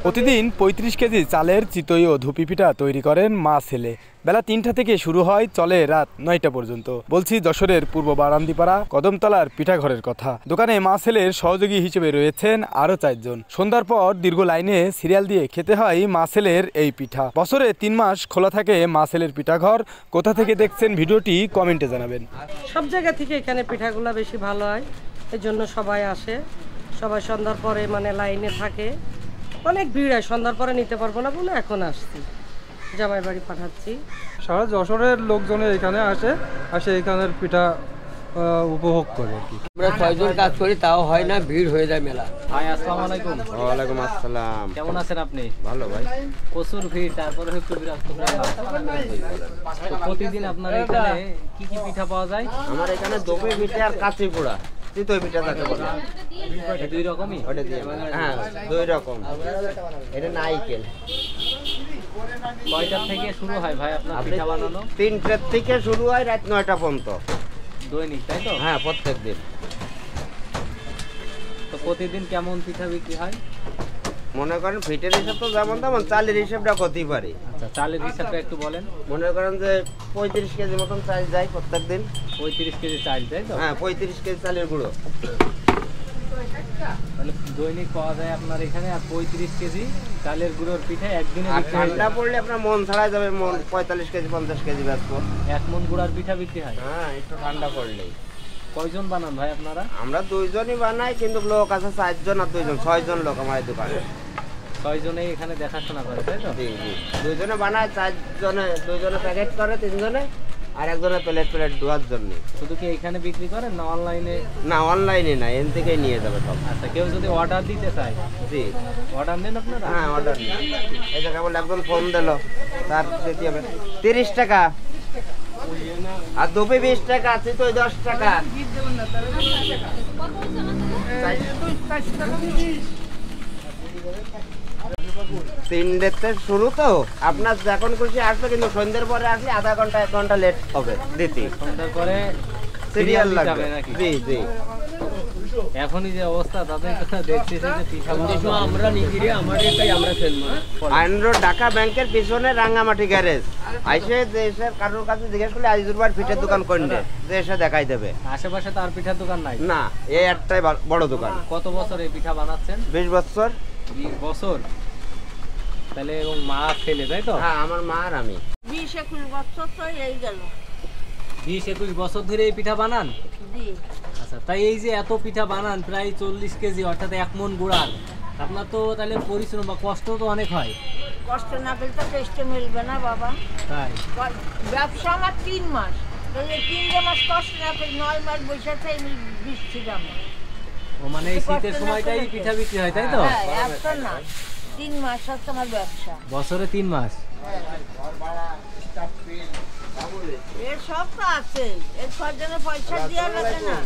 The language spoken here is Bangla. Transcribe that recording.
প্রতিদিন ৩৫ কেজি চালের চিতই ও ধুপি পিঠা তৈরি করেন মা ছেলে। বেলা ৩টা থেকে শুরু হয়, চলে রাত ৯টা পর্যন্ত। বলছি যশোরের পূর্ব বারান্দিপাড়া কদমতলার পিঠাঘরের কথা। দোকানে মা ছেলের সহযোগী হিসেবে রয়েছেন আরও ৪ জন। সন্ধ্যার পর দীর্ঘ লাইনে সিরিয়াল দিয়ে খেতে হয় মা ছেলের এই পিঠা। বছরে ৩ মাস খোলা থাকে মা ছেলের পিঠাঘর। কোথা থেকে দেখছেন ভিডিওটি কমেন্টে জানাবেন। সব জায়গা থেকে এখানে পিঠাগুলো বেশি ভালো হয়, এই জন্য সবাই আসে। সবাই সন্ধ্যার পরে মানে লাইনে থাকে, অনেক ভিড় হয়। সন্ধ্যার পরে নিতে পারবো না বলে এখন আসছি, জামাই বাড়ি পাঠাচ্ছি। সারা যশোরের লোকজন এখানে আসে এখানের পিঠা উপভোগ করে আর কি। আমরা ৬ জন কাজ করি, তাও হয় না, ভিড় হয়ে যায় মেলা। ভাই আসসালামু আলাইকুম। ওয়ালাইকুম আসসালাম। কেমন আছেন আপনি? ভালো ভাই। প্রচুর ভিড়, তারপরে একটু বিরক্ত করে। প্রতিদিন আপনার এখানে কি কি পিঠা পাওয়া যায়? আমার এখানে দোপে পিঠা আর কাঁচি পোড়া, চিতই পিঠা যাকে বলে। দুই রকমই? ওটা দিয়ে হ্যাঁ, 2 রকম। এটা নাইকেল। কয়টা থেকে শুরু হয় ভাই আপনার পিঠা বানানো? ৩টার থেকে শুরু হয়, রাত ৯টা পর্যন্ত। দৈনিক তাই তো? হ্যাঁ, প্রত্যেক দিন। তো প্রতিদিন কেমন পিঠা বিক্রি হয়? মনে করেন ফিটের হিসাব তো যেমন তেমন, চালের হিসাবটা করতেই পারি। আচ্ছা, চালের হিসাবটা একটু বলেন। মনে করেন যে ৩৫ কেজি মতন চাল যায় প্রত্যেক দিন। ৩৫ কেজি চাল তাই তো? হ্যাঁ, ৩৫ কেজি চালের গুঁড়ো। মানে দৈনিক পাওয়া যায় আপনার এখানে। আর ৩৫ কেজি চালের গুঁড়োর পিঠা একদিনে আর বিক্রি হয়? ঠান্ডা পড়লে আপনার মন ছাড়া যাবে, মন ৪৫ কেজি ৫০ কেজি বেচবো। 1 মণ গুঁড়ার পিঠা বিক্রি হয়? হ্যাঁ, একটু ঠান্ডা পড়লেই। কয়জন বানান ভাই আপনারা? আমরা 2 জনই বানাই, কিন্তু লোক আছে 4 জন আর 2 জন, 6 জন লোক আমার এই দোকানে। 6 জনেই এখানে দেখাশোনা করে তাই তো? জি জি। 2 জনে বানায়, 4 জনে 2 জনে প্যাকেট করে, 3 জনে, আর একজনে প্লেট ধোয়ার জন্য। শুধু কি এখানে বিক্রি করেন না অনলাইনে? না, অনলাইনে না, এখান থেকেই নিয়ে যাবে সব। আচ্ছা, কেউ যদি অর্ডার দিতে চায়? জি। অর্ডার নেন আপনারা? হ্যাঁ, অর্ডার নিই। এই যে কেবল একজন ফোন দিল, তার দিতে হবে 30 টাকা, আর দুপি 20 টাকা, চিতই 10 টাকা। 3টাতে শুরু তো, আপনার যখন খুশি আসবে, কিন্তু সন্ধ্যের পরে আসলে আধা ঘন্টা 1 ঘন্টা লেট হবে দিতে। সন্ধ্যার পরে সিরিয়াল লাগবে নাকি? জি জি। এখনই যে অবস্থা তাদের কথা দেখতেছি যে পিঠা আমরা নিজেরই আমরা ফেলবো। আইনরো ঢাকা ব্যাংকের পিছনে রাঙ্গামাটি গ্যারেজ আইসে দেশের কারোর কাছে জিজ্ঞেস করলে আজিজুর ভাই পিঠার দোকান কোনটা, যে এসে দেখাই দেবে। আশেপাশে তার পিঠার দোকান নাই? না, এই একটাই বড় দোকান। কত বছর এই পিঠা বানাচ্ছেন? 20 বছর। 20 বছর তাহলে? এবং মা ছেলে তাই তো? হ্যাঁ, আমার মা আর আমি। 20-21 বছর তো এই গেল। 20-21 বছর ধরে এই পিঠা বানান? জি। আচ্ছা, তাই এই যে এত পিঠা বানান, প্রায় 40 কেজি, অর্থাৎ 1 মণ গুড়ার, আপনার তো তাহলে পরিশ্রম বা কষ্ট তো অনেক হয়। কষ্ট না করলে তো টেস্টে মিলবে না বাবা। তাই ব্যবসা আমার 3 মাস, তাহলে 3 মাস কষ্ট না করে 9 মাস বসেছে বৃষ্টি দামে। ও মানে এই শীতের সময়টাই পিঠা বিক্রি হয় তাই তো? হ্যাঁ, এত না, 3 মাস হচ্ছে আমার ব্যবসা। বছরে 3 মাস? এর সব তো আছে, এর 6 জনের পয়সা দেওয়া লাগে না।